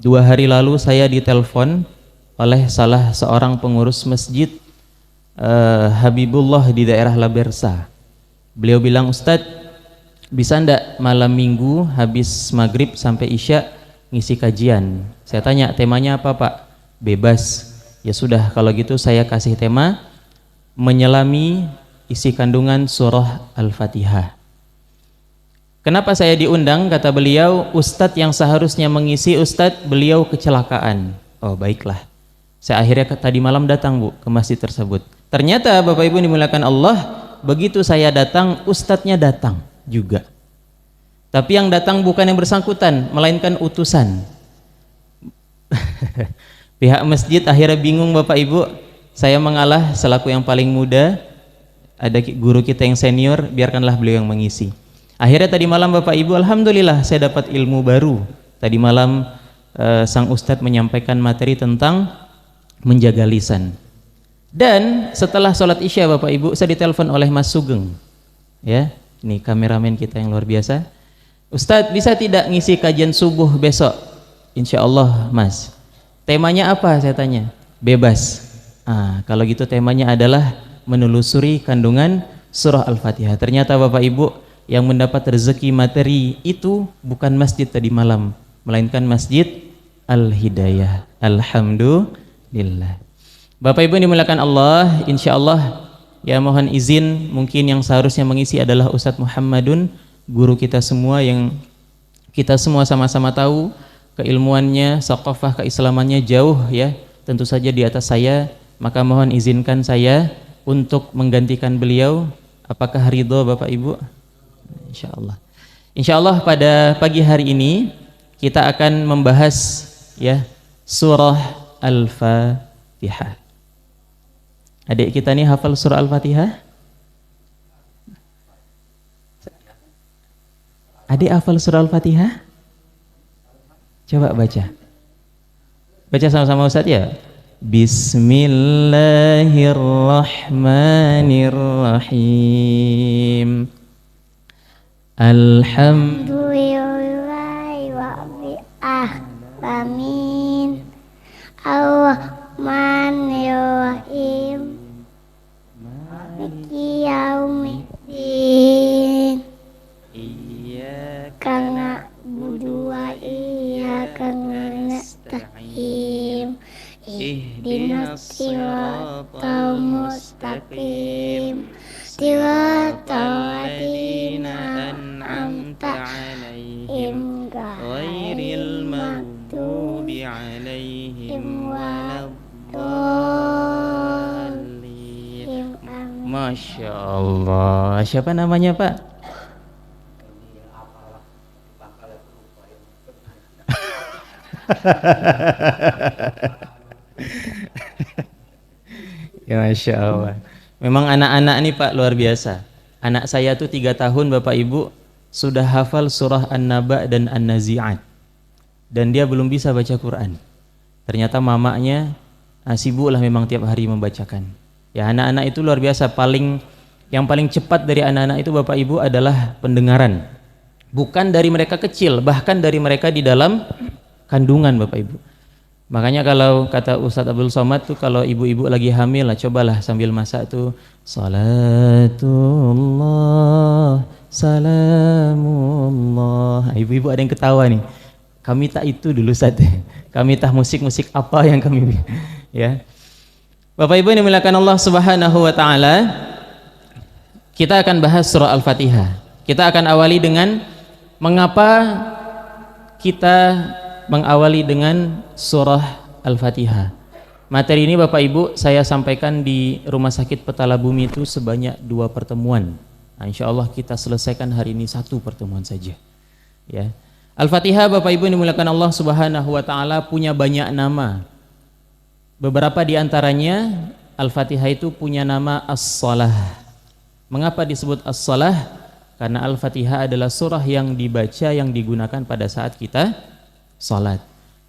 2 hari lalu saya ditelepon oleh salah seorang pengurus masjid Habibullah di daerah Labersa. Beliau bilang, Ustadz, bisa ndak malam minggu habis maghrib sampai isya ngisi kajian? Saya tanya, temanya apa Pak? Bebas. Ya sudah, kalau gitu saya kasih tema menyelami isi kandungan surah Al-Fatihah. Kenapa saya diundang? Kata beliau, Ustadz yang seharusnya mengisi, Ustadz beliau kecelakaan. Oh baiklah, saya akhirnya tadi malam datang Bu ke masjid tersebut. Ternyata Bapak Ibu dimuliakan Allah, begitu saya datang, Ustadznya datang juga. Tapi yang datang bukan yang bersangkutan, melainkan utusan. Pihak masjid akhirnya bingung Bapak Ibu, saya mengalah selaku yang paling muda, ada guru kita yang senior, biarkanlah beliau yang mengisi. Akhirnya tadi malam Bapak Ibu, alhamdulillah saya dapat ilmu baru. Tadi malam sang Ustadz menyampaikan materi tentang menjaga lisan. Dan setelah sholat isya Bapak Ibu, saya ditelepon oleh Mas Sugeng. Ya, ini kameramen kita yang luar biasa. Ustadz, bisa tidak ngisi kajian subuh besok? Insya Allah Mas. Temanya apa? Saya tanya. Bebas. Kalau gitu temanya adalah menelusuri kandungan surah Al-Fatihah. Ternyata Bapak Ibu, yang mendapat rezeki materi itu bukan masjid tadi malam, melainkan Masjid Al-Hidayah. Alhamdulillah. Bapak Ibu dimuliakan Allah, insya Allah ya mohon izin, mungkin yang seharusnya mengisi adalah Ustadz Muhammadun, guru kita semua yang kita semua sama-sama tahu keilmuannya, saqafah keislamannya jauh ya, tentu saja di atas saya, maka mohon izinkan saya untuk menggantikan beliau. Apakah ridho Bapak Ibu? Insyaallah. Insyaallah pada pagi hari ini kita akan membahas ya surah Al-Fatihah. Adik kita nih hafal surah Al-Fatihah? Adik hafal surah Al-Fatihah? Coba baca. Baca sama-sama Ustaz ya. Bismillahirrahmanirrahim. Alhamdulillahi rabbil alamin. Ar-Rahmanir-Rahim. Maliki yaumiddin. Iyyaka na'budu wa iyyaka nasta'in. Ihdinas siratal mustaqim. Siratal ladzina an'amta 'alaihim ghairil maghdubi 'alaihim waladdallin. Masya Allah. Siapa namanya Pak? Ya Masya Allah. Memang anak-anak ini Pak luar biasa. Anak saya tuh 3 tahun Bapak Ibu sudah hafal surah An-Naba dan An-Nazi'at. Dan dia belum bisa baca Quran. Ternyata mamanya sibuk lah memang tiap hari membacakan. Ya anak-anak itu luar biasa. Yang paling cepat dari anak-anak itu Bapak Ibu adalah pendengaran. Bukan dari mereka kecil, bahkan dari mereka di dalam kandungan Bapak Ibu. Makanya kalau kata Ustadz Abdul Somad tuh kalau ibu-ibu lagi hamil lah, cobalah sambil masak tuh salatullah salamullah. Ibu-ibu ada yang ketawa nih. Kami tak itu dulu Ustadz. Kami tak musik-musik apa yang kami ya. Bapak Ibu yang dimuliakan Allah Subhanahu wa taala, kita akan bahas surah Al-Fatihah. Kita akan awali dengan mengapa kita mengawali dengan surah Al-Fatihah. Materi ini Bapak Ibu saya sampaikan di Rumah Sakit Petala Bumi itu sebanyak 2 pertemuan. Insya Allah kita selesaikan hari ini 1 pertemuan saja. Ya. Al-Fatihah Bapak Ibu dimuliakan Allah Subhanahu wa taala punya banyak nama. Beberapa di antaranya Al-Fatihah itu punya nama As-Salah. Mengapa disebut As-Salah? Karena Al-Fatihah adalah surah yang dibaca, yang digunakan pada saat kita salat.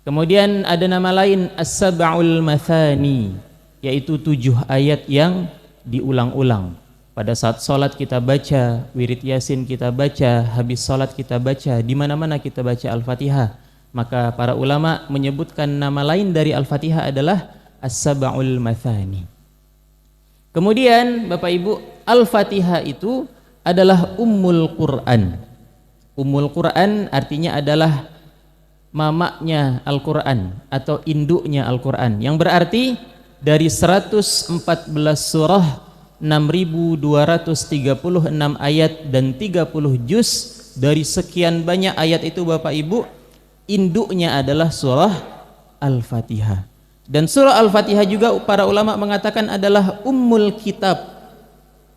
Kemudian ada nama lain As-Sab'ul Mathani, yaitu 7 ayat yang diulang-ulang. Pada saat salat kita baca, wirid Yasin kita baca, habis salat kita baca, di mana-mana kita baca Al-Fatihah. Maka para ulama menyebutkan nama lain dari Al-Fatihah adalah As-Sab'ul Mathani. Kemudian Bapak Ibu, Al-Fatihah itu adalah Ummul Quran. Ummul Quran artinya adalah mamaknya Al-Quran atau induknya Al-Quran, yang berarti dari 114 surah, 6.236 ayat dan 30 juz, dari sekian banyak ayat itu Bapak Ibu, induknya adalah surah Al-Fatihah. Dan surah Al-Fatihah juga para ulama mengatakan adalah Ummul Kitab,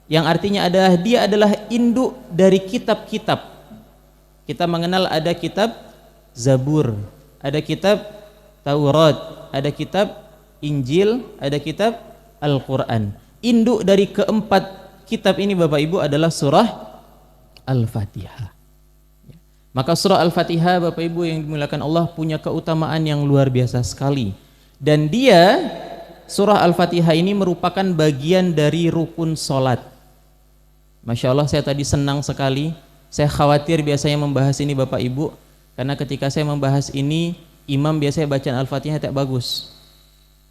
yang artinya adalah dia adalah induk dari kitab-kitab. Kita mengenal ada kitab Zabur, ada kitab Taurat, ada kitab Injil, ada kitab Al-Quran. Induk dari keempat kitab ini Bapak Ibu adalah surah Al-Fatihah. Maka surah Al-Fatihah Bapak Ibu yang dimuliakan Allah punya keutamaan yang luar biasa sekali. Dan dia, surah Al-Fatihah ini merupakan bagian dari rukun solat. Masya Allah, saya tadi senang sekali. Saya khawatir biasanya membahas ini Bapak Ibu, karena ketika saya membahas ini, imam biasanya bacaan Al-Fatihah tak bagus.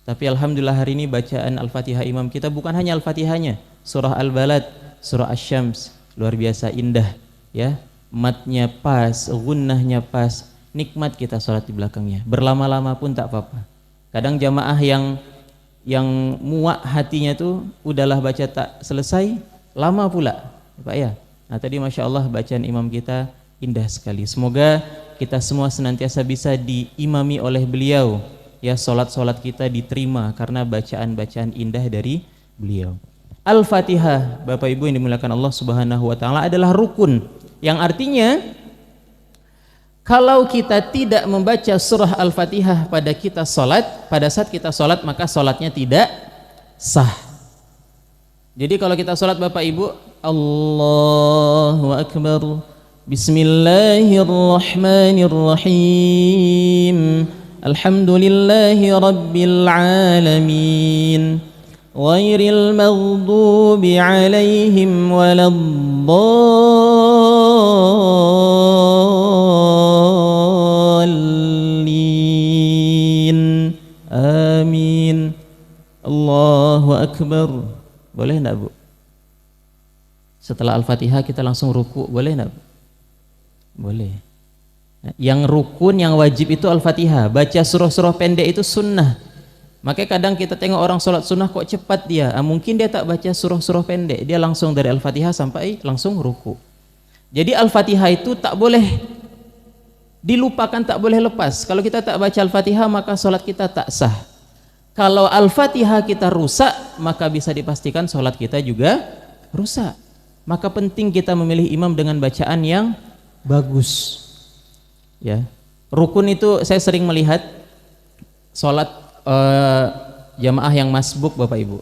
Tapi Alhamdulillah hari ini bacaan Al-Fatihah imam kita bukan hanya Al-Fatihahnya, surah Al-Balad, surah Asy-Syams, luar biasa indah ya. Matnya pas, gunnahnya pas, nikmat kita sholat di belakangnya. Berlama-lama pun tak apa-apa. Kadang jamaah yang muak hatinya tuh udahlah baca tak selesai, lama pula, Pak ya. Nah tadi Masya Allah bacaan imam kita indah sekali. Semoga kita semua senantiasa bisa diimami oleh beliau. Ya, sholat-sholat kita diterima karena bacaan-bacaan indah dari beliau. Al-Fatihah, Bapak Ibu yang dimuliakan Allah Subhanahu wa taala, adalah rukun, yang artinya kalau kita tidak membaca surah Al-Fatihah pada kita sholat, pada saat kita sholat, maka sholatnya tidak sah. Jadi kalau kita sholat Bapak Ibu, Allahu Akbar, Bismillahirrahmanirrahim, Alhamdulillahi Rabbil Alamin, Ghairil maghdubi alaihim waladdallin. Amin. Allahu Akbar. Boleh enggak Bu? Setelah Al-Fatihah kita langsung ruku, boleh enggak Bu? Boleh. Yang rukun, yang wajib itu Al-Fatihah. Baca surah-surah pendek itu sunnah. Makanya kadang kita tengok orang sholat sunnah kok cepat dia. Mungkin dia tak baca surah-surah pendek, dia langsung dari Al-Fatihah sampai langsung ruku. Jadi Al-Fatihah itu tak boleh dilupakan, tak boleh lepas. Kalau kita tak baca Al-Fatihah maka sholat kita tak sah. Kalau Al-Fatihah kita rusak, maka bisa dipastikan sholat kita juga rusak. Maka penting kita memilih imam dengan bacaan yang bagus. Ya, rukun itu saya sering melihat sholat jamaah yang masbuk Bapak Ibu.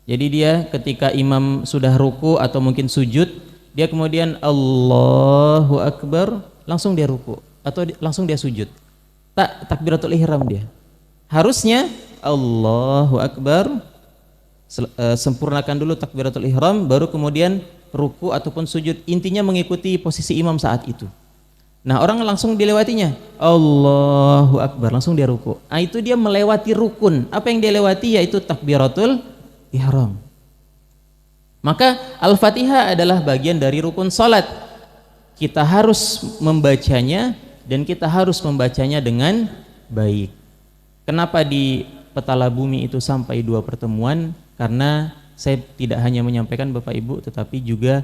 Jadi dia ketika imam sudah ruku atau mungkin sujud, dia kemudian Allahu Akbar, langsung dia ruku atau langsung dia sujud. Tak takbiratul ihram dia. Harusnya Allahu Akbar, sempurnakan dulu takbiratul ihram, baru kemudian ruku ataupun sujud. Intinya mengikuti posisi imam saat itu. Nah orang langsung dilewatinya Allahu Akbar, langsung dia ruku. Nah itu dia melewati rukun. Apa yang dia lewati yaitu takbiratul ihram. Maka Al-Fatihah adalah bagian dari rukun salat. Kita harus membacanya dan kita harus membacanya dengan baik. Kenapa di Petala Bumi itu sampai 2 pertemuan? Karena saya tidak hanya menyampaikan Bapak Ibu, tetapi juga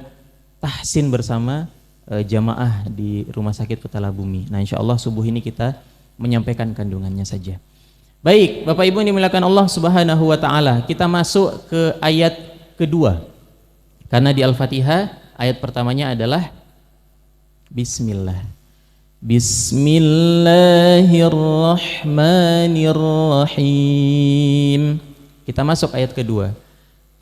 tahsin bersama jamaah di Rumah Sakit Petala Bumi. Nah insya Allah subuh ini kita menyampaikan kandungannya saja. Baik Bapak Ibu yang dimuliakan Allah Subhanahu wa taala, kita masuk ke ayat kedua. Karena di Al-Fatihah ayat pertamanya adalah Bismillah. Bismillahirrahmanirrahim. Kita masuk ayat kedua.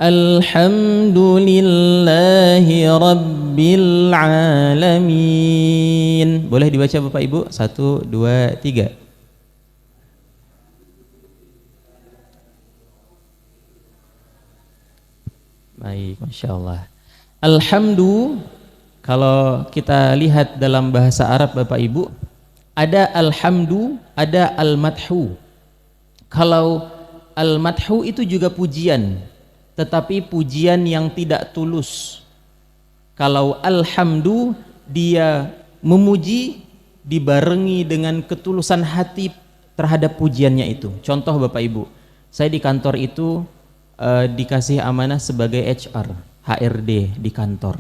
Alhamdulillahi Rabbil Alamin. Boleh dibaca Bapak Ibu? 1, 2, 3. Baik, Masya Allah. Alhamdu, kalau kita lihat dalam bahasa Arab Bapak Ibu, Ada alhamdu, ada al-madhu. Kalau al-madhu itu juga pujian, tetapi pujian yang tidak tulus. Kalau alhamdu, dia memuji dibarengi dengan ketulusan hati terhadap pujiannya itu. Contoh Bapak Ibu, saya di kantor itu dikasih amanah sebagai HR, HRD di kantor.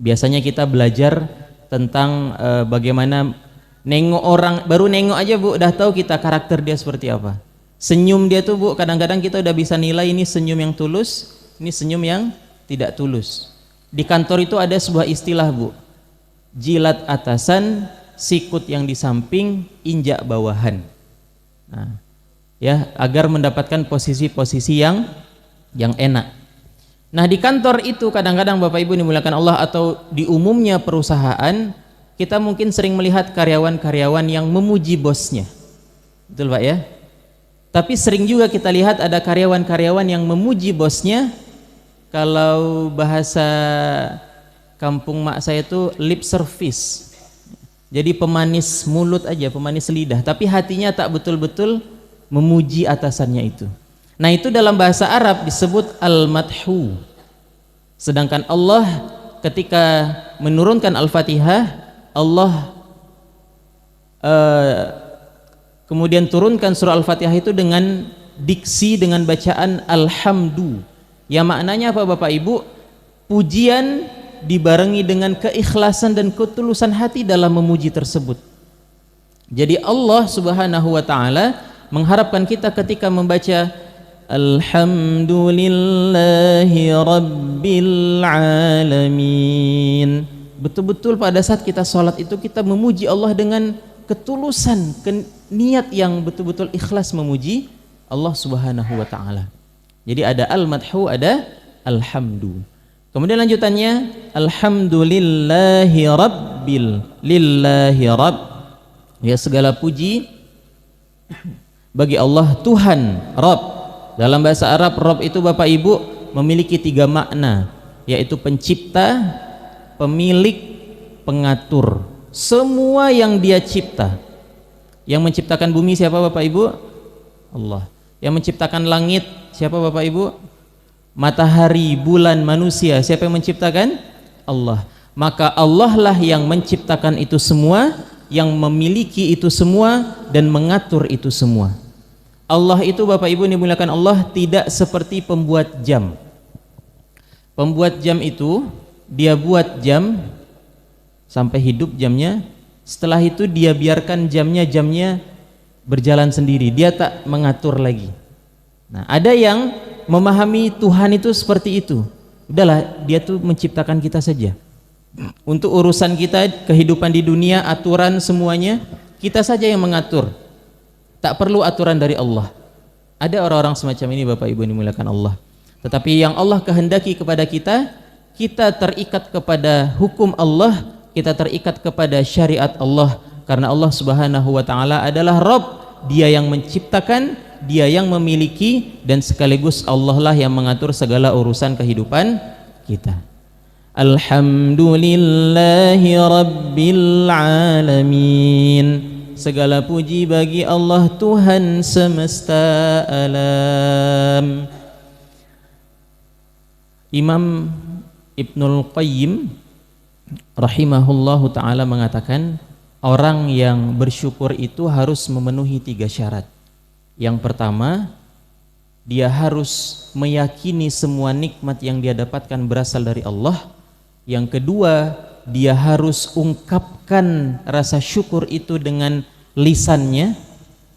Biasanya kita belajar tentang bagaimana nengok orang, baru nengok aja Bu, udah tahu kita karakter dia seperti apa. Senyum dia tuh Bu, kadang-kadang kita udah bisa nilai ini senyum yang tulus, ini senyum yang tidak tulus. Di kantor itu ada sebuah istilah Bu, jilat atasan, sikut yang di samping, injak bawahan. Nah, ya, agar mendapatkan posisi-posisi yang enak. Nah, di kantor itu kadang-kadang Bapak Ibu dimuliakan Allah, atau di umumnya perusahaan, kita mungkin sering melihat karyawan-karyawan yang memuji bosnya. Betul Pak ya? Tapi sering juga kita lihat ada karyawan-karyawan yang memuji bosnya. Kalau bahasa kampung mak saya itu lip service. Jadi pemanis mulut aja, pemanis lidah, tapi hatinya tak betul-betul memuji atasannya itu. Nah, itu dalam bahasa Arab disebut al-madhu. Sedangkan Allah ketika menurunkan Al-Fatihah, Allah kemudian turunkan surah Al-Fatihah itu dengan diksi, dengan bacaan alhamdu. Ya, maknanya apa Bapak Ibu? Pujian dibarengi dengan keikhlasan dan ketulusan hati dalam memuji tersebut. Jadi Allah Subhanahu wa taala mengharapkan kita ketika membaca alhamdulillahi rabbil alamin, betul-betul pada saat kita sholat itu kita memuji Allah dengan ketulusan, niat yang betul-betul ikhlas memuji Allah Subhanahu wa taala. Jadi ada al-madhu, ada alhamdu. Kemudian lanjutannya alhamdulillahi rabbil, lillahi rabb, ya segala puji bagi Allah Tuhan, Rabb. Dalam bahasa Arab, Rabb itu Bapak Ibu memiliki 3 makna, yaitu pencipta, pemilik, pengatur. Semua yang dia cipta. Yang menciptakan bumi siapa Bapak Ibu? Allah. Yang menciptakan langit siapa Bapak Ibu? Matahari, bulan, manusia, siapa yang menciptakan? Allah. Maka Allah lah yang menciptakan itu semua, yang memiliki itu semua, dan mengatur itu semua. Allah itu Bapak Ibu dimuliakan Allah tidak seperti pembuat jam. Pembuat jam itu dia buat jam sampai hidup jamnya, setelah itu dia biarkan jamnya berjalan sendiri, dia tak mengatur lagi. Nah, ada yang memahami Tuhan itu seperti itu. Udahlah, dia tuh menciptakan kita saja. Untuk urusan kita, kehidupan di dunia, aturan semuanya, kita saja yang mengatur. Tak perlu aturan dari Allah. Ada orang-orang semacam ini Bapak Ibu dimuliakan Allah. Tetapi yang Allah kehendaki kepada kita, kita terikat kepada hukum Allah, kita terikat kepada syariat Allah. Karena Allah Subhanahu wa taala adalah Rabb, Dia yang menciptakan, Dia yang memiliki, dan sekaligus Allah lah yang mengatur segala urusan kehidupan kita. Alhamdulillahi rabbil alamin. Segala puji bagi Allah Tuhan semesta alam. Imam Ibnul Qayyim rahimahullahu ta'ala mengatakan, orang yang bersyukur itu harus memenuhi 3 syarat. Yang pertama, dia harus meyakini semua nikmat yang dia dapatkan berasal dari Allah. Yang kedua, dia harus ungkapkan rasa syukur itu dengan lisannya,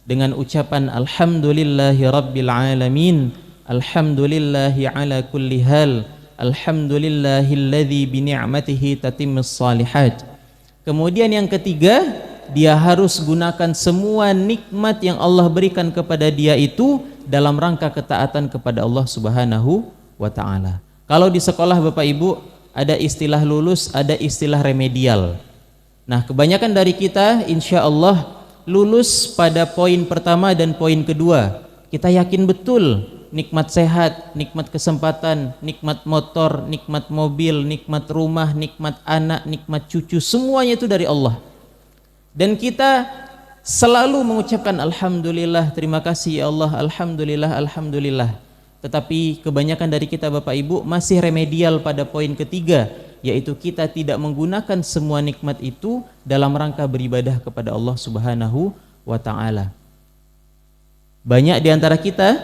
dengan ucapan alhamdulillahi rabbil alamin, alhamdulillahi ala kulli hal, alhamdulillahilladzi bi ni'matihi tatimmus shalihat. Kemudian yang ketiga, dia harus gunakan semua nikmat yang Allah berikan kepada dia itu dalam rangka ketaatan kepada Allah Subhanahu wa taala. Kalau di sekolah Bapak Ibu ada istilah lulus, ada istilah remedial. Nah, kebanyakan dari kita insya Allah lulus pada poin pertama dan poin kedua. Kita yakin betul nikmat sehat, nikmat kesempatan, nikmat motor, nikmat mobil, nikmat rumah, nikmat anak, nikmat cucu, semuanya itu dari Allah. Dan kita selalu mengucapkan alhamdulillah, terima kasih ya Allah, alhamdulillah, alhamdulillah. Tetapi kebanyakan dari kita Bapak Ibu masih remedial pada poin ketiga, yaitu kita tidak menggunakan semua nikmat itu dalam rangka beribadah kepada Allah Subhanahu wa ta'ala. Banyak di antara kita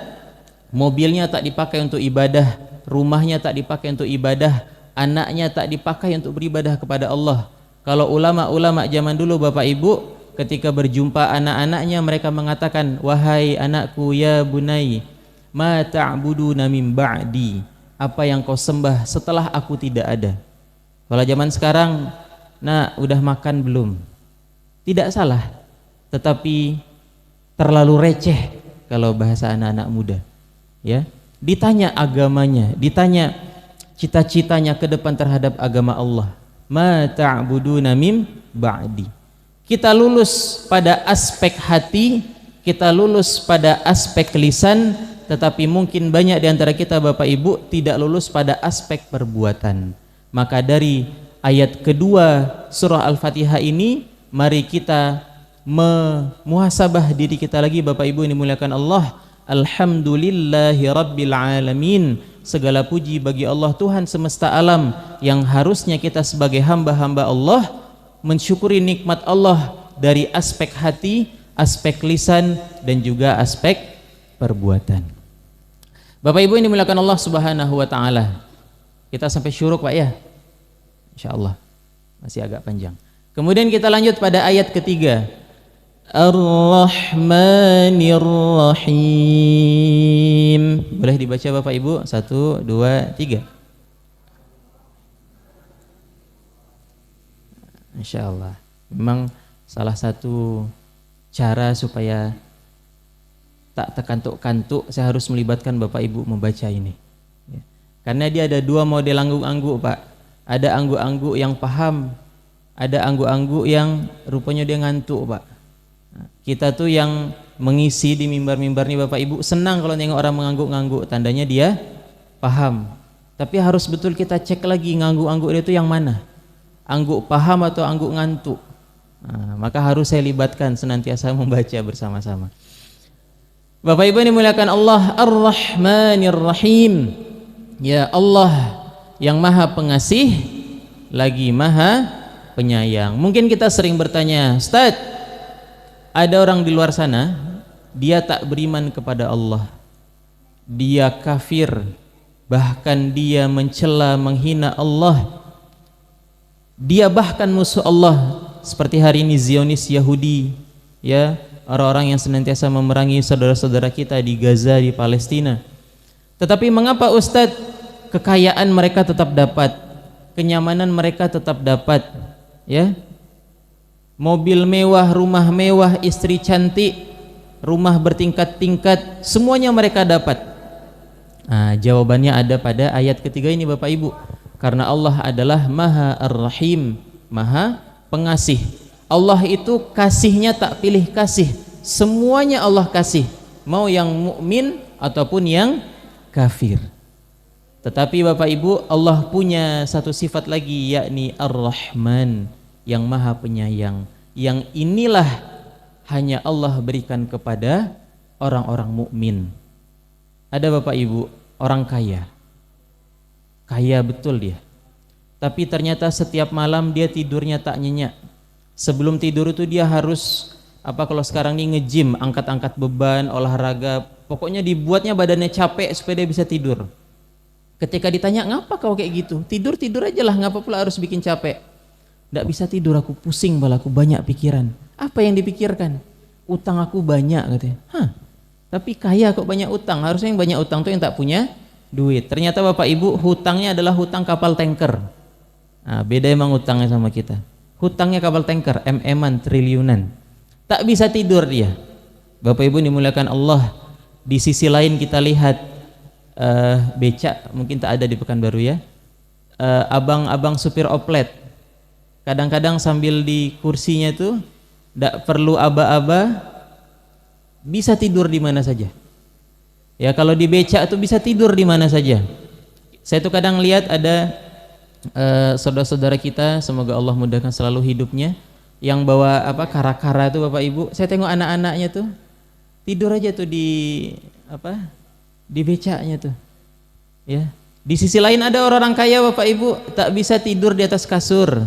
mobilnya tak dipakai untuk ibadah, rumahnya tak dipakai untuk ibadah, anaknya tak dipakai untuk beribadah kepada Allah. Kalau ulama-ulama zaman dulu Bapak Ibu, ketika berjumpa anak-anaknya mereka mengatakan, wahai anakku ya bunai, ma ta'buduna min ba'di, apa yang kau sembah setelah aku tidak ada. Kalau zaman sekarang, nah udah makan belum? Tidak salah, tetapi terlalu receh kalau bahasa anak-anak muda. Ya, ditanya agamanya, ditanya cita-citanya ke depan terhadap agama Allah. Ma ta'buduna min ba'di. Kita lulus pada aspek hati, kita lulus pada aspek lisan, tetapi mungkin banyak di antara kita Bapak Ibu tidak lulus pada aspek perbuatan. Maka dari ayat kedua surah Al-Fatihah ini, mari kita memuhasabah diri kita lagi Bapak Ibu yang dimuliakan Allah. Alhamdulillahi Rabbil Alamin. Segala puji bagi Allah Tuhan semesta alam, yang harusnya kita sebagai hamba-hamba Allah mensyukuri nikmat Allah dari aspek hati, aspek lisan, dan juga aspek perbuatan. Bapak Ibu yang dimuliakan Allah Subhanahu wa ta'ala, kita sampai syuruk Pak ya? Insyaallah masih agak panjang. Kemudian kita lanjut pada ayat ketiga, Ar-Rahmanir Rahim. Boleh dibaca Bapak Ibu? 1, 2, 3. Insyaallah. Memang salah satu cara supaya tak terkantuk-kantuk, saya harus melibatkan Bapak Ibu membaca ini. Ya. Karena dia ada dua model angguk-angguk Pak. Ada angguk-angguk yang paham, ada angguk-angguk yang rupanya dia ngantuk Pak. Nah, kita tuh yang mengisi di mimbar-mimbar nih Bapak Ibu senang kalau nengok orang mengangguk-ngangguk, tandanya dia paham. Tapi harus betul kita cek lagi ngangguk-angguk dia itu yang mana. Angguk paham atau angguk ngantuk. Nah, maka harus saya libatkan senantiasa membaca bersama-sama. Bapak Ibu yang dimuliakan Allah, Ar-Rahmanir Rahim. Ya Allah yang Maha Pengasih lagi Maha Penyayang. Mungkin kita sering bertanya, Ustaz, ada orang di luar sana dia tak beriman kepada Allah. Dia kafir, bahkan dia mencela, menghina Allah. Dia bahkan musuh Allah, seperti hari ini Zionis Yahudi, ya, orang-orang yang senantiasa memerangi saudara-saudara kita di Gaza, di Palestina. Tetapi mengapa Ustadz kekayaan mereka tetap dapat, kenyamanan mereka tetap dapat, ya, mobil mewah, rumah mewah, istri cantik, rumah bertingkat-tingkat, semuanya mereka dapat? Nah, jawabannya ada pada ayat ketiga ini Bapak Ibu. Karena Allah adalah Maha Ar-Rahim, Maha Pengasih. Allah itu kasihnya tak pilih kasih, semuanya Allah kasih, mau yang mukmin ataupun yang kafir. Tetapi Bapak Ibu, Allah punya satu sifat lagi, yakni Ar-Rahman, yang Maha Penyayang. Yang inilah hanya Allah berikan kepada orang-orang mukmin. Ada Bapak Ibu orang kaya, kaya betul dia, tapi ternyata setiap malam dia tidurnya tak nyenyak. Sebelum tidur itu dia harus kalau sekarang ini nge-gym, angkat-angkat beban, olahraga, pokoknya dibuatnya badannya capek supaya dia bisa tidur. Ketika ditanya, ngapa kau kayak gitu? Tidur aja lah, ngapa pula harus bikin capek? Nggak bisa tidur, aku pusing, malah aku banyak pikiran. Apa yang dipikirkan? Utang aku banyak katanya. Tapi kaya kok banyak utang? Harusnya yang banyak utang tuh yang tak punya duit. Ternyata Bapak Ibu hutangnya adalah hutang kapal tanker. Nah, beda emang hutangnya sama kita. Hutangnya kapal tanker, MM-an, triliunan. Tak bisa tidur dia. Bapak Ibu dimuliakan Allah. Di sisi lain kita lihat becak, mungkin tak ada di Pekanbaru ya. Abang-abang supir oplet. Kadang-kadang sambil di kursinya itu tak perlu aba-aba, bisa tidur di mana saja. Ya, kalau di becak itu bisa tidur di mana saja. Saya tuh kadang lihat ada saudara-saudara kita, semoga Allah mudahkan selalu hidupnya, yang bawa apa kara-kara tuh Bapak Ibu. Saya tengok anak-anaknya tuh tidur aja tuh di apa? Di becaknya tuh. Ya. Di sisi lain ada orang kaya Bapak Ibu tak bisa tidur di atas kasur.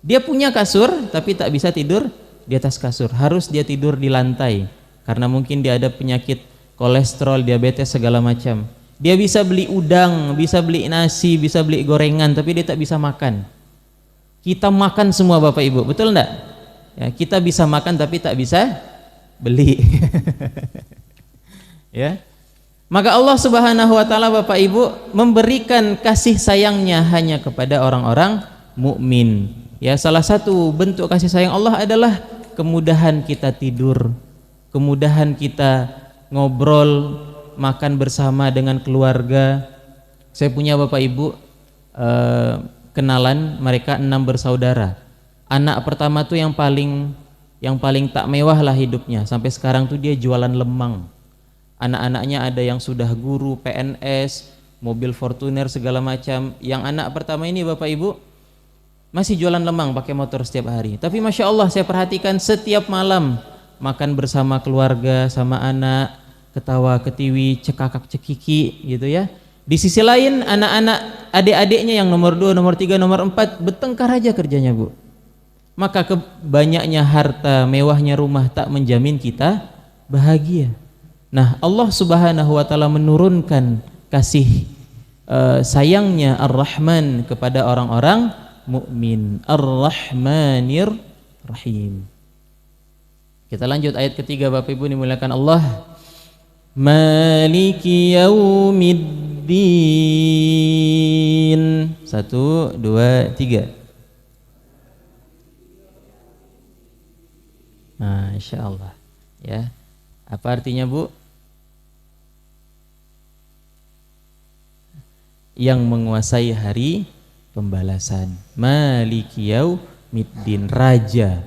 Dia punya kasur tapi tak bisa tidur di atas kasur. Harus dia tidur di lantai karena mungkin dia ada penyakit kolesterol, diabetes segala macam. Dia bisa beli udang, bisa beli nasi, bisa beli gorengan tapi dia tak bisa makan. Kita makan semua Bapak Ibu, betul enggak? Ya, kita bisa makan tapi tak bisa beli. Ya. Maka Allah Subhanahu wa taala Bapak Ibu memberikan kasih sayangnya hanya kepada orang-orang mukmin. Ya, salah satu bentuk kasih sayang Allah adalah kemudahan kita tidur, kemudahan kita ngobrol, makan bersama dengan keluarga. Saya punya Bapak Ibu kenalan, mereka 6 bersaudara. Anak pertama tuh yang paling tak mewah lah hidupnya. Sampai sekarang tuh dia jualan lemang. Anak-anaknya ada yang sudah guru, PNS, mobil Fortuner segala macam. Yang anak pertama ini Bapak Ibu masih jualan lemang pakai motor setiap hari. Tapi Masya Allah saya perhatikan setiap malam makan bersama keluarga, sama anak, ketawa ketiwi, cekakak cekiki gitu ya. Di sisi lain anak-anak adik-adiknya yang nomor 2, nomor 3, nomor 4 bertengkar aja kerjanya Bu. Maka banyaknya harta, mewahnya rumah tak menjamin kita bahagia. Nah Allah Subhanahu wa taala menurunkan kasih sayangnya Ar-Rahman kepada orang-orang mukmin. Ar-Rahmanir Rahim. Kita lanjut ayat ketiga Bapak Ibu dimuliakan Allah. Maliki yaumiddin. 1, 2, 3. Masya Allah. Ya. Apa artinya Bu? Yang menguasai hari pembalasan. Maliki yaumiddin, raja.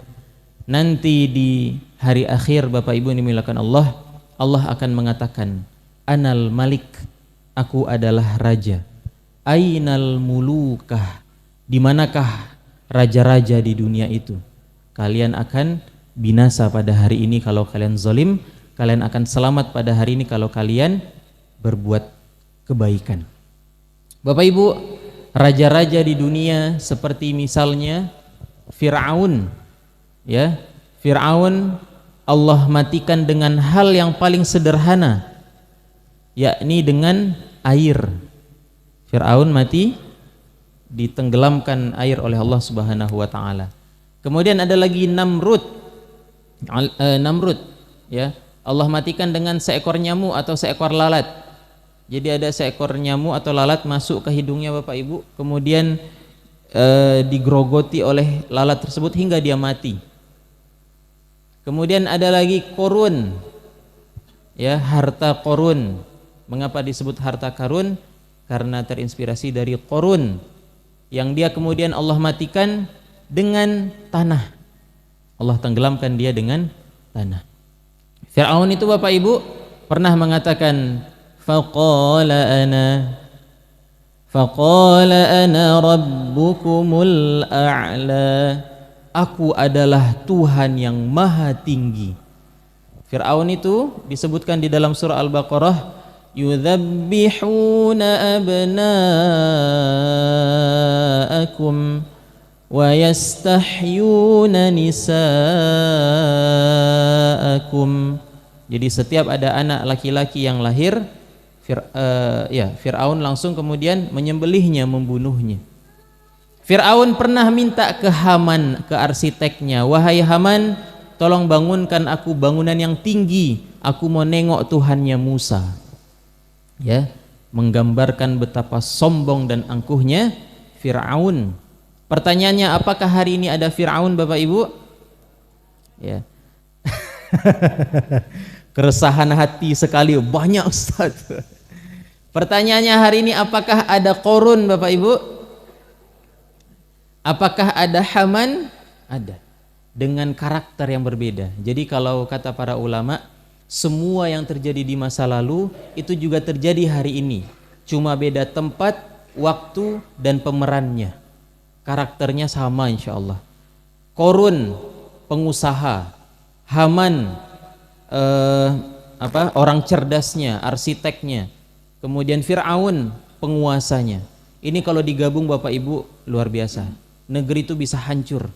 Nanti di hari akhir Bapak Ibu dimuliakan Allah, Allah akan mengatakan, Anal Malik, aku adalah raja. Ainal mulukah, dimanakah raja-raja di dunia itu? Kalian akan binasa pada hari ini kalau kalian zalim, kalian akan selamat pada hari ini kalau kalian berbuat kebaikan. Bapak Ibu, raja-raja di dunia seperti misalnya Fir'aun, ya. Fir'aun Allah matikan dengan hal yang paling sederhana, yakni dengan air. Fir'aun mati ditenggelamkan air oleh Allah Subhanahu wa taala. Kemudian ada lagi Namrud, ya. Allah matikan dengan seekor nyamuk atau seekor lalat. Jadi ada seekor nyamuk atau lalat masuk ke hidungnya Bapak Ibu, kemudian digrogoti oleh lalat tersebut hingga dia mati. Kemudian ada lagi Korun, ya, harta Korun. Mengapa disebut harta karun? Karena terinspirasi dari Korun, yang dia kemudian Allah matikan dengan tanah. Allah tenggelamkan dia dengan tanah. Fir'aun itu Bapak Ibu pernah mengatakan, faqala ana rabbukumul a'la, aku adalah Tuhan yang maha tinggi. Fir'aun itu disebutkan di dalam surah Al-Baqarah, yudzabbihuna abna'akum wa yastahyuna nisa'akum. Jadi setiap ada anak laki-laki yang lahir, Fir'aun langsung kemudian menyembelihnya, membunuhnya. Fir'aun pernah minta ke Haman, ke arsiteknya, wahai Haman, tolong bangunkan aku bangunan yang tinggi, aku mau nengok Tuhannya Musa. Ya, menggambarkan betapa sombong dan angkuhnya Fir'aun. Pertanyaannya, apakah hari ini ada Fir'aun Bapak Ibu? Ya. Keresahan hati sekali, banyak Ustaz. Pertanyaannya hari ini, apakah ada Korun Bapak Ibu? Apakah ada Haman? Ada, dengan karakter yang berbeda. Jadi kalau kata para ulama, semua yang terjadi di masa lalu itu juga terjadi hari ini, cuma beda tempat, waktu, dan pemerannya. Karakternya sama insya Allah. Korun pengusaha, Haman orang cerdasnya, arsiteknya, kemudian Fir'aun penguasanya. Ini kalau digabung Bapak Ibu luar biasa. Negeri itu bisa hancur.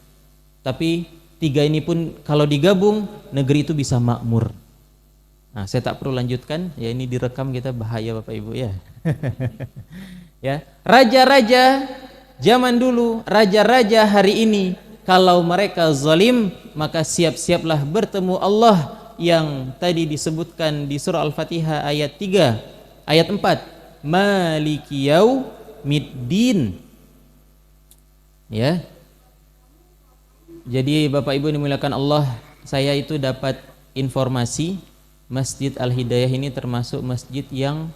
Tapi tiga ini pun kalau digabung negeri itu bisa makmur. Nah, saya tak perlu lanjutkan, ya ini direkam kita bahaya Bapak Ibu ya. Ya, raja-raja zaman dulu, raja-raja hari ini kalau mereka zalim maka siap-siaplah bertemu Allah yang tadi disebutkan di surah Al-Fatihah ayat 3, ayat 4, Maliki Yaumiddin. Ya. Jadi Bapak Ibu dimuliakan Allah, saya itu dapat informasi Masjid Al-Hidayah ini termasuk masjid yang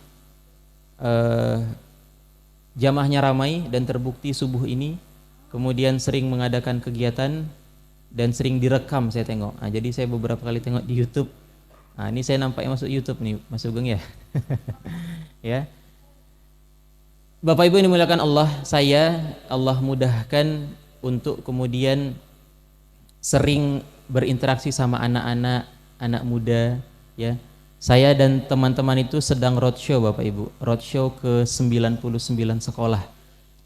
jamaahnya ramai dan terbukti subuh ini, kemudian sering mengadakan kegiatan dan sering direkam saya tengok. Nah, jadi saya beberapa kali tengok di YouTube. Nah, ini saya nampaknya masuk YouTube nih, Mas Sugeng ya. Ya. Bapak Ibu yang dimuliakan Allah, Allah mudahkan untuk kemudian sering berinteraksi sama anak-anak, anak muda, ya. Saya dan teman-teman itu sedang roadshow Bapak Ibu, roadshow ke 99 sekolah.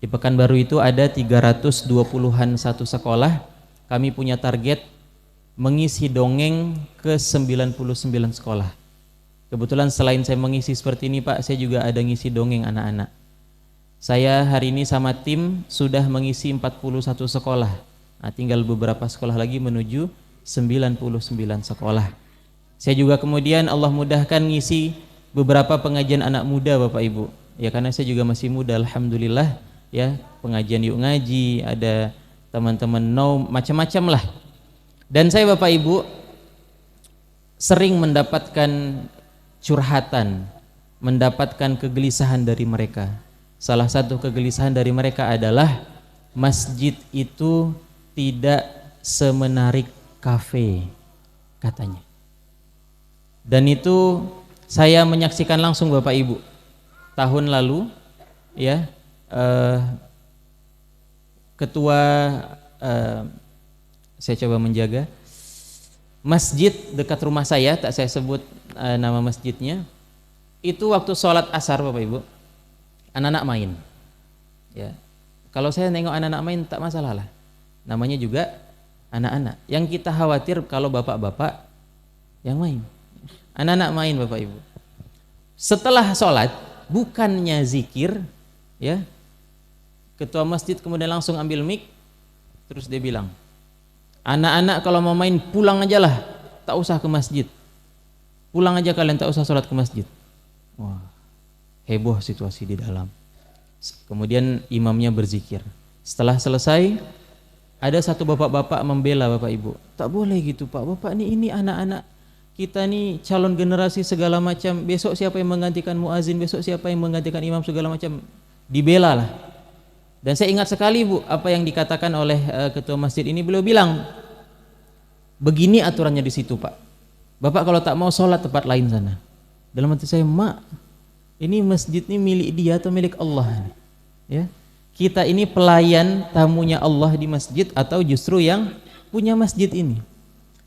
Di Pekanbaru itu ada 320-an satu sekolah. Kami punya target mengisi dongeng ke 99 sekolah. Kebetulan selain saya mengisi seperti ini Pak, saya juga ada ngisi dongeng anak-anak. Saya hari ini sama tim sudah mengisi 41 sekolah. Nah, tinggal beberapa sekolah lagi menuju 99 sekolah. Saya juga kemudian Allah mudahkan ngisi beberapa pengajian anak muda Bapak Ibu. Ya karena saya juga masih muda alhamdulillah ya, pengajian yuk ngaji, ada teman-teman macam-macam lah. Dan saya Bapak Ibu sering mendapatkan curhatan, mendapatkan kegelisahan dari mereka. Salah satu kegelisahan dari mereka adalah masjid itu tidak semenarik kafe katanya. Dan itu saya menyaksikan langsung Bapak Ibu tahun lalu ya, ketua saya coba menjaga masjid dekat rumah saya, tak saya sebut nama masjidnya, itu waktu sholat asar Bapak Ibu anak-anak main ya. Kalau saya nengok anak-anak main tak masalah lah, namanya juga anak-anak. Yang kita khawatir kalau bapak-bapak yang main, anak-anak main Bapak Ibu. Setelah sholat bukannya zikir ya, ketua masjid kemudian langsung ambil mic, terus dia bilang, anak-anak kalau mau main pulang aja lah, tak usah ke masjid, pulang aja kalian, tak usah sholat ke masjid. Wah, heboh situasi di dalam. Kemudian imamnya berzikir. Setelah selesai ada satu bapak-bapak membela Bapak Ibu, tak boleh gitu Pak, Bapak ini anak-anak kita nih calon generasi segala macam, besok siapa yang menggantikan muazin, besok siapa yang menggantikan imam segala macam, dibela lah. Dan saya ingat sekali Bu apa yang dikatakan oleh ketua masjid ini. Beliau bilang begini aturannya di situ Pak, Bapak kalau tak mau sholat tempat lain sana. Dalam hati saya, mak, ini masjid ini milik dia atau milik Allah ya? Kita ini pelayan tamunya Allah di masjid atau justru yang punya masjid ini?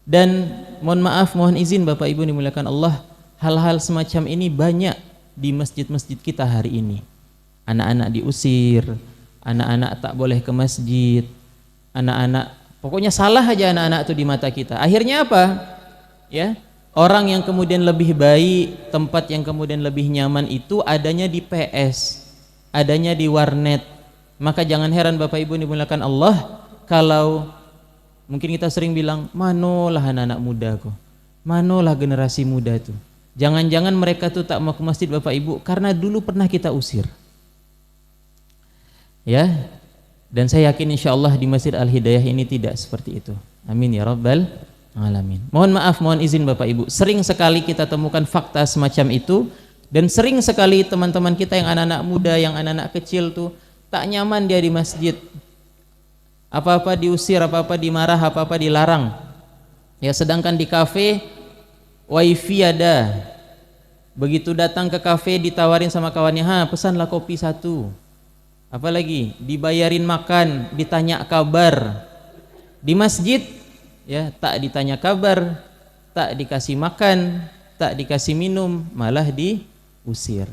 Dan mohon maaf, mohon izin Bapak Ibu dimuliakan Allah, hal-hal semacam ini banyak di masjid-masjid kita hari ini. Anak-anak diusir, anak-anak tak boleh ke masjid, anak-anak pokoknya salah aja anak-anak itu di mata kita. Akhirnya apa? Ya, orang yang kemudian lebih baik, tempat yang kemudian lebih nyaman itu adanya di PS, adanya di warnet. Maka jangan heran Bapak Ibu dimuliakan Allah kalau mungkin kita sering bilang, manolah anak-anak muda kok, manolah generasi muda itu. Jangan-jangan mereka tuh tak mau ke masjid Bapak Ibu karena dulu pernah kita usir. Ya, dan saya yakin insya Allah di Masjid Al-Hidayah ini tidak seperti itu. Amin ya Rabbal Alamin. Mohon maaf, mohon izin Bapak Ibu, sering sekali kita temukan fakta semacam itu, dan sering sekali teman-teman kita yang anak-anak muda, yang anak-anak kecil tuh tak nyaman dia di masjid. Apa-apa diusir, apa-apa dimarah, apa-apa dilarang. Ya, sedangkan di kafe wifi ada. Begitu datang ke kafe ditawarin sama kawannya, pesanlah kopi satu. Apalagi dibayarin makan, ditanya kabar. Di masjid ya tak ditanya kabar, tak dikasih makan, tak dikasih minum, malah diusir.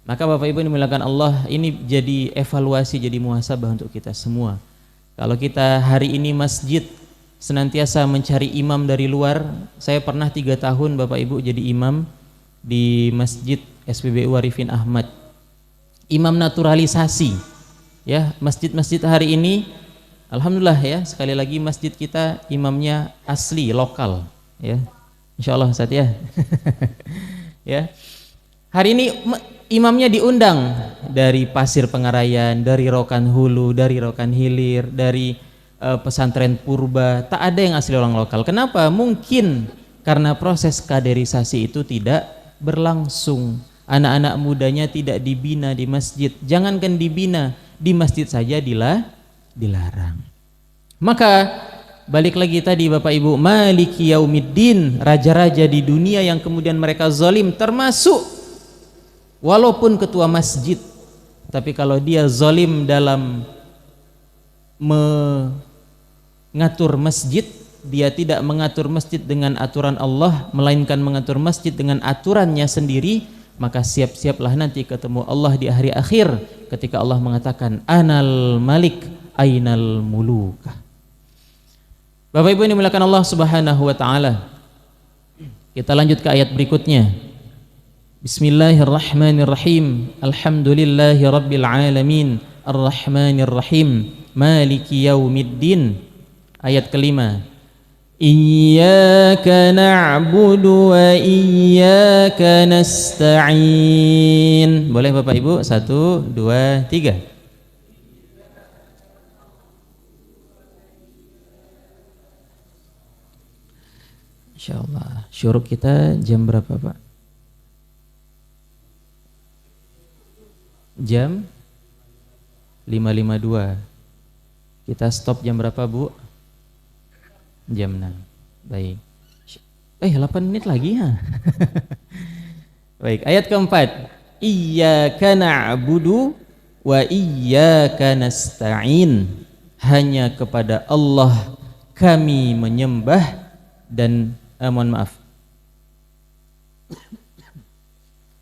Maka Bapak Ibu dimuliakan Allah, ini jadi evaluasi, jadi muhasabah untuk kita semua. Kalau kita hari ini masjid senantiasa mencari imam dari luar, saya pernah 3 tahun Bapak Ibu jadi imam di Masjid SPBU Arifin Ahmad. Imam naturalisasi. Ya, masjid-masjid hari ini alhamdulillah ya, sekali lagi masjid kita imamnya asli lokal ya. Insyaallah Ustaz ya. Ya. Hari ini imamnya diundang dari Pasir Pengarayan, dari Rokan Hulu, dari Rokan Hilir, dari pesantren Purba. Tak ada yang asli orang lokal. Kenapa? Mungkin karena proses kaderisasi itu tidak berlangsung. Anak-anak mudanya tidak dibina di masjid. Jangankan dibina, di masjid saja dilarang. Maka balik lagi tadi Bapak Ibu, Maliki Yaumiddin, raja-raja di dunia yang kemudian mereka zalim, termasuk walaupun ketua masjid, tapi kalau dia zalim dalam mengatur masjid, dia tidak mengatur masjid dengan aturan Allah, melainkan mengatur masjid dengan aturannya sendiri, maka siap-siaplah nanti ketemu Allah di hari akhir ketika Allah mengatakan Anal Malik Ainal Muluka. Bapak Ibu yang dimuliakan Allah Subhanahu wa taala. Kita lanjut ke ayat berikutnya. Bismillahirrahmanirrahim. Alhamdulillahi rabbil alamin. Arrahmanir rahim. Maliki yaumiddin. Ayat kelima. Iyyaka na'budu wa iyyaka nasta'in. Boleh Bapak Ibu? 1, 2, 3. Insyaallah. Syuruk kita jam berapa Pak? Jam 5.52. Kita stop jam berapa Bu? Jam 6. Baik. 8 menit lagi ya. Baik, ayat keempat. Iyyaka na'budu wa iyyaka nasta'in. Hanya kepada Allah kami menyembah dan mohon maaf.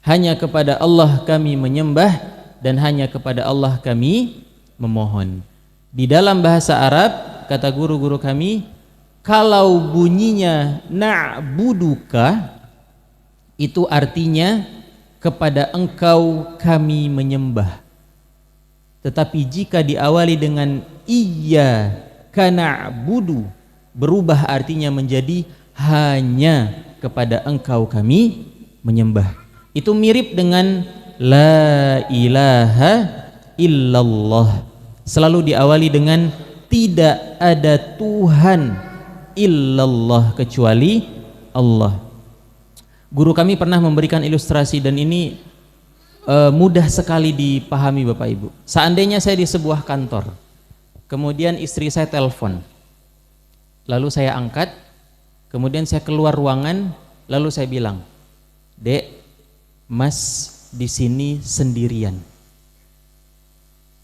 Hanya kepada Allah kami menyembah dan hanya kepada Allah kami memohon. Di dalam bahasa Arab, kata guru-guru kami, kalau bunyinya na'buduka, itu artinya kepada engkau kami menyembah. Tetapi jika diawali dengan iyyaka na'budu, berubah artinya menjadi hanya kepada engkau kami menyembah. Itu mirip dengan la ilaha illallah. Selalu diawali dengan tidak ada Tuhan illallah kecuali Allah. Guru kami pernah memberikan ilustrasi dan ini mudah sekali dipahami Bapak Ibu. Seandainya saya di sebuah kantor, kemudian istri saya telepon, lalu saya angkat, kemudian saya keluar ruangan, lalu saya bilang, Dek, Mas di sini sendirian.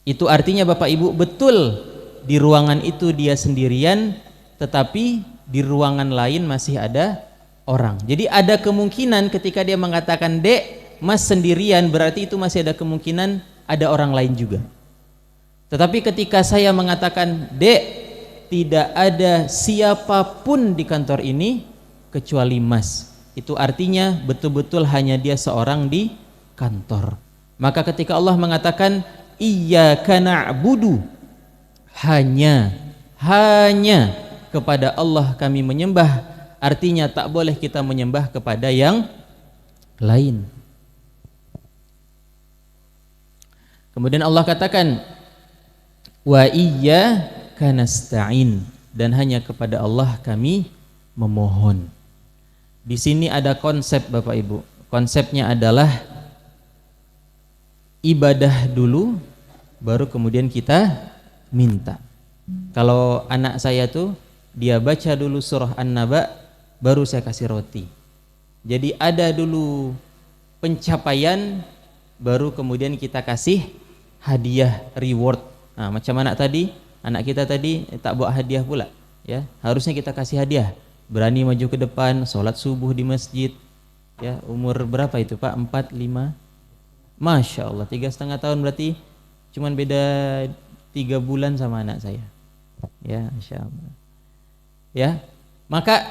Itu artinya Bapak Ibu betul di ruangan itu dia sendirian, tetapi di ruangan lain masih ada orang. Jadi ada kemungkinan ketika dia mengatakan Dek, Mas sendirian, berarti itu masih ada kemungkinan ada orang lain juga. Tetapi ketika saya mengatakan Dek, tidak ada siapapun di kantor ini kecuali Mas, itu artinya betul-betul hanya dia seorang di kantor. Maka ketika Allah mengatakan iyyaka na'budu, hanya kepada Allah kami menyembah, artinya tak boleh kita menyembah kepada yang lain. Kemudian Allah katakan wa iyyaka nasta'in, dan hanya kepada Allah kami memohon. Di sini ada konsep Bapak Ibu. Konsepnya adalah ibadah dulu, baru kemudian kita minta. Kalau anak saya tuh dia baca dulu surah An-Naba, baru saya kasih roti. Jadi ada dulu pencapaian, baru kemudian kita kasih hadiah, reward. Nah, macam anak kita tadi tak bawa hadiah pula. ya harusnya kita kasih hadiah, berani maju ke depan, sholat subuh di masjid, ya umur berapa itu Pak? 4, 5, Masya Allah 3,5 tahun, berarti cuman beda 3 bulan sama anak saya, ya Masya Allah. Ya, maka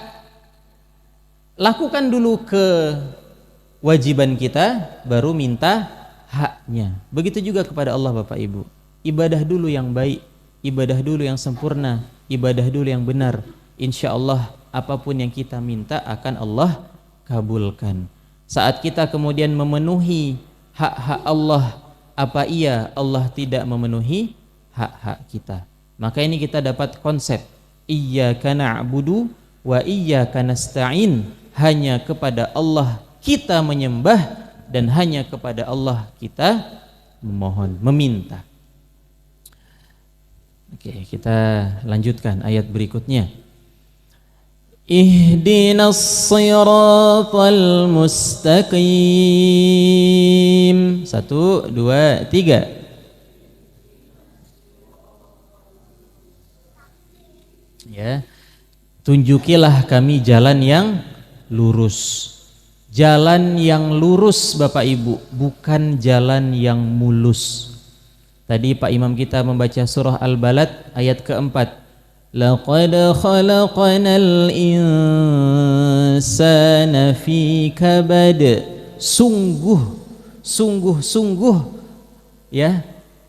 lakukan dulu kewajiban kita, baru minta haknya. Begitu juga kepada Allah Bapak Ibu, ibadah dulu yang baik, ibadah dulu yang sempurna, ibadah dulu yang benar. Insya Allah apapun yang kita minta akan Allah kabulkan. Saat kita kemudian memenuhi hak-hak Allah, apa iya Allah tidak memenuhi hak-hak kita? Maka ini kita dapat konsep iyyaka na'budu wa iyyaka nasta'in, hanya kepada Allah kita menyembah dan hanya kepada Allah kita memohon, meminta. Oke, kita lanjutkan ayat berikutnya. Ihdinas siratal mustaqim. 1, 2, 3. Ya, tunjukilah kami jalan yang lurus. Jalan yang lurus Bapak Ibu, bukan jalan yang mulus. Tadi Pak Imam kita membaca surah Al-Balad ayat keempat. Laqad khalaqnal insana fi kabad. Sungguh ya.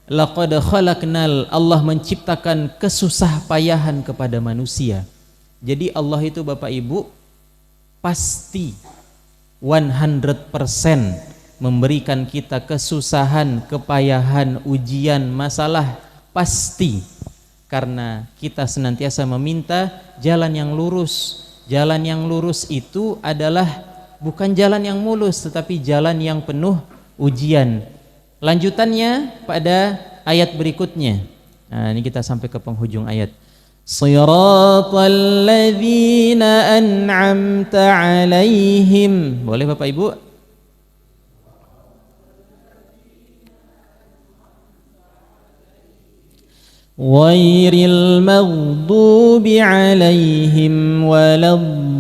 Laqad khalaqnal, Allah menciptakan kesusah payahan kepada manusia. Jadi Allah itu Bapak Ibu pasti 100% memberikan kita kesusahan, kepayahan, ujian, masalah, pasti. Karena kita senantiasa meminta jalan yang lurus. Jalan yang lurus itu adalah bukan jalan yang mulus, tetapi jalan yang penuh ujian. Lanjutannya pada ayat berikutnya. Nah, ini kita sampai ke penghujung ayat. Shiratal ladzina an'amta 'alaihim. Boleh Bapak Ibu? Ghairil maghdubi 'alaihim waladdallin.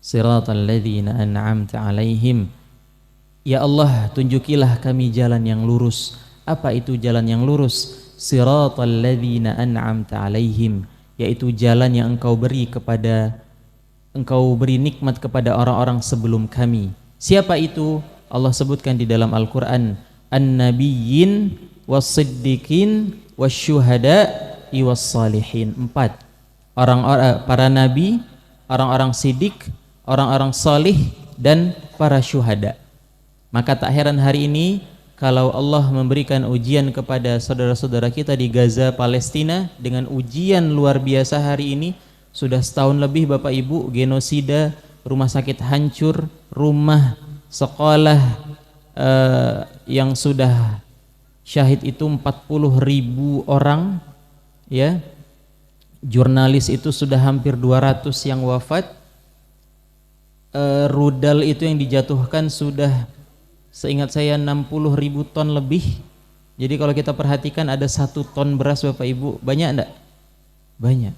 Siratal ladzina an'amta 'alaihim. Ya Allah, tunjukilah kami jalan yang lurus. Apa itu jalan yang lurus? Siratal ladzina an'amta 'alaihim, yaitu jalan yang Engkau beri nikmat kepada orang-orang sebelum kami. Siapa itu? Allah sebutkan di dalam Al-Qur'an, an-nabiyyin was-siddiqin wasyuhada'i was-salihin. 4. Orang-orang para nabi, orang-orang siddiq, orang-orang salih, dan para syuhada. Maka tak heran hari ini kalau Allah memberikan ujian kepada saudara-saudara kita di Gaza, Palestina, dengan ujian luar biasa hari ini. Sudah setahun lebih Bapak Ibu, genosida, rumah sakit hancur, rumah sekolah yang sudah syahid itu 40.000 orang, ya. Jurnalis itu sudah hampir 200 yang wafat. Rudal itu yang dijatuhkan sudah, seingat saya, 60.000 ton lebih. Jadi kalau kita perhatikan ada 1 ton beras Bapak Ibu, banyak enggak? Banyak.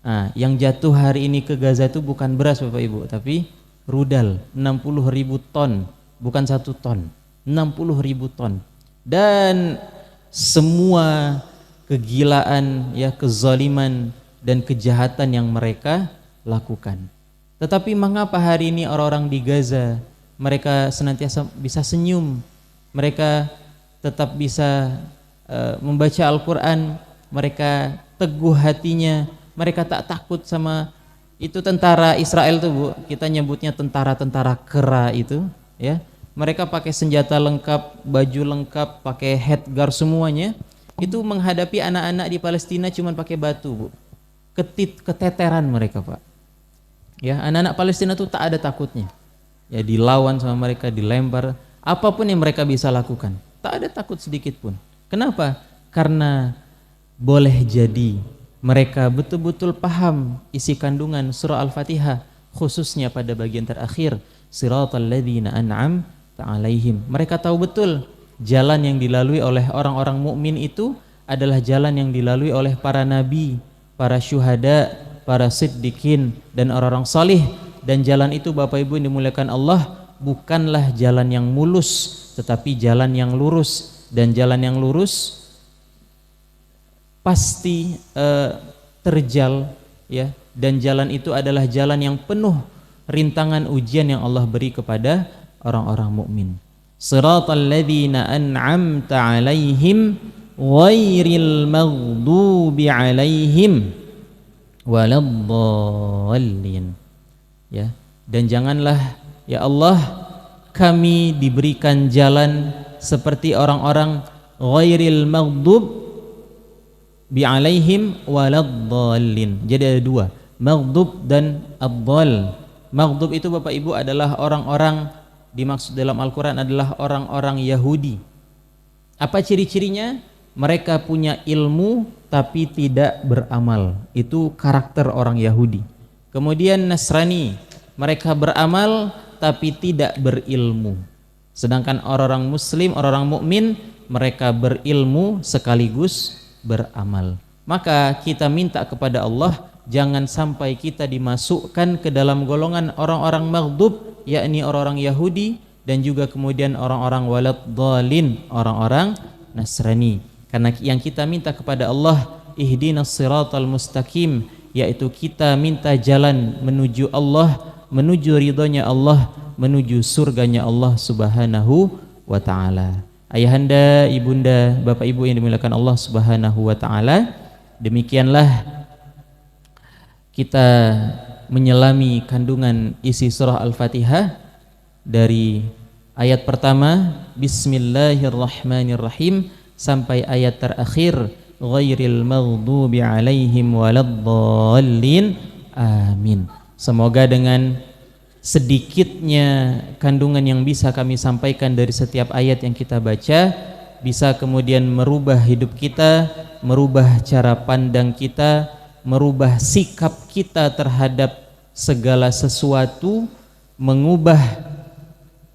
Nah, yang jatuh hari ini ke Gaza itu bukan beras Bapak Ibu, tapi rudal 60.000 ton, bukan 1 ton, 60.000 ton. Dan semua kegilaan, ya, kezaliman dan kejahatan yang mereka lakukan. Tetapi mengapa hari ini orang-orang di Gaza mereka senantiasa bisa senyum, mereka tetap bisa membaca Al-Quran, mereka teguh hatinya, mereka tak takut sama itu tentara Israel tuh Bu, kita nyebutnya tentara-tentara kera itu, ya. Mereka pakai senjata lengkap, baju lengkap, pakai headgear semuanya, itu menghadapi anak-anak di Palestina cuman pakai batu Bu, keteteran mereka Pak. Ya, anak-anak Palestina tuh tak ada takutnya. Ya, dilawan sama mereka, dilempar, apapun yang mereka bisa lakukan, tak ada takut sedikit pun. Kenapa? Karena boleh jadi mereka betul-betul paham isi kandungan surah Al-Fatihah, khususnya pada bagian terakhir, siratal ladzina an'amta 'alaihim. Mereka tahu betul jalan yang dilalui oleh orang-orang mukmin itu adalah jalan yang dilalui oleh para nabi, para syuhada, para siddiqin, dan orang-orang salih. Dan jalan itu Bapak Ibu yang dimuliakan Allah bukanlah jalan yang mulus, tetapi jalan yang lurus. Dan jalan yang lurus pasti terjal, ya. Dan jalan itu adalah jalan yang penuh rintangan ujian yang Allah beri kepada orang-orang mukmin. Siratal ladzina an'amta 'alaihim ghairil maghdubi 'alaihim waladdallin. Ya, dan janganlah ya Allah kami diberikan jalan seperti orang-orang ghairil maghdub bi 'alaihim waladdallin. Jadi ada dua, maghdub dan ad-dhall. Maghdub itu Bapak Ibu adalah orang-orang, dimaksud dalam Al-Quran adalah orang-orang Yahudi. Apa ciri-cirinya? Mereka punya ilmu tapi tidak beramal. Itu karakter orang Yahudi. Kemudian Nasrani, mereka beramal tapi tidak berilmu. Sedangkan orang-orang Muslim, orang-orang mukmin, mereka berilmu sekaligus beramal. Maka kita minta kepada Allah jangan sampai kita dimasukkan ke dalam golongan orang-orang maghdub, yakni orang-orang Yahudi, dan juga kemudian orang-orang waladdallin, orang-orang Nasrani. Karena yang kita minta kepada Allah, ihdinas siratal mustaqim, yaitu kita minta jalan menuju Allah, menuju ridhonya Allah, menuju surganya Allah Subhanahu wa ta'ala. Ayahanda, ibunda, bapak ibu yang dimuliakan Allah Subhanahu wa ta'ala, demikianlah kita menyelami kandungan isi surah Al-Fatihah dari ayat pertama Bismillahirrahmanirrahim sampai ayat terakhir ghairil maghdubi 'alaihim waladdallin. Amin. Semoga dengan sedikitnya kandungan yang bisa kami sampaikan dari setiap ayat yang kita baca bisa kemudian merubah hidup kita, merubah cara pandang kita, merubah sikap kita terhadap segala sesuatu, mengubah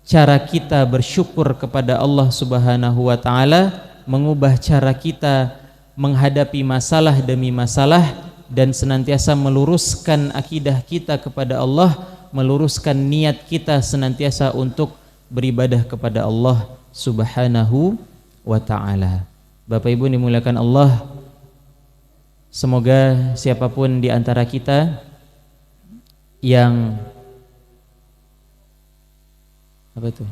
cara kita bersyukur kepada Allah Subhanahu wa ta'ala, mengubah cara kita menghadapi masalah demi masalah, dan senantiasa meluruskan akidah kita kepada Allah, meluruskan niat kita senantiasa untuk beribadah kepada Allah Subhanahu wa ta'ala. Bapak Ibu dimuliakan Allah, semoga siapapun di antara kita yang apa tuh?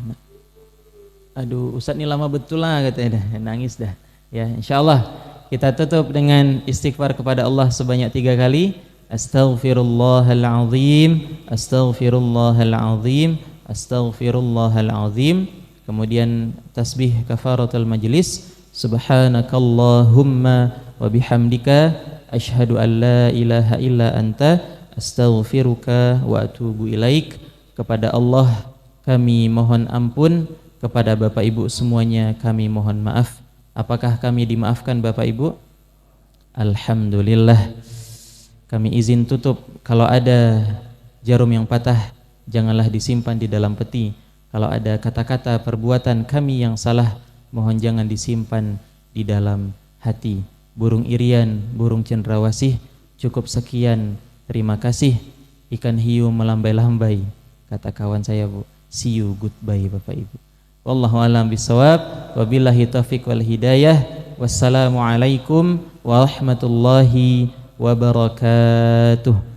Aduh, Ustaz ini lama betul lah katanya, dah nangis dah. Ya, insyaallah kita tutup dengan istighfar kepada Allah sebanyak 3 kali. Astaghfirullahalazim, astaghfirullahalazim, astaghfirullahalazim. Kemudian tasbih kafaratul majlis, subhanakallahumma wa bihamdika asyhadu an la ilaha illa anta astaghfiruka wa atubu ilaik. Kepada Allah kami mohon ampun, kepada Bapak Ibu semuanya kami mohon maaf. Apakah kami dimaafkan Bapak Ibu? Alhamdulillah. Kami izin tutup. Kalau ada jarum yang patah, janganlah disimpan di dalam peti. Kalau ada kata-kata perbuatan kami yang salah, mohon jangan disimpan di dalam hati. Burung irian, burung cendrawasih, cukup sekian, terima kasih. Ikan hiu melambai-lambai, kata kawan saya Bu. See you, goodbye Bapak Ibu. Wallahu a'lam bishawab. Wabillahi taufiq wal hidayah. Wassalamualaikum warahmatullahi wabarakatuh.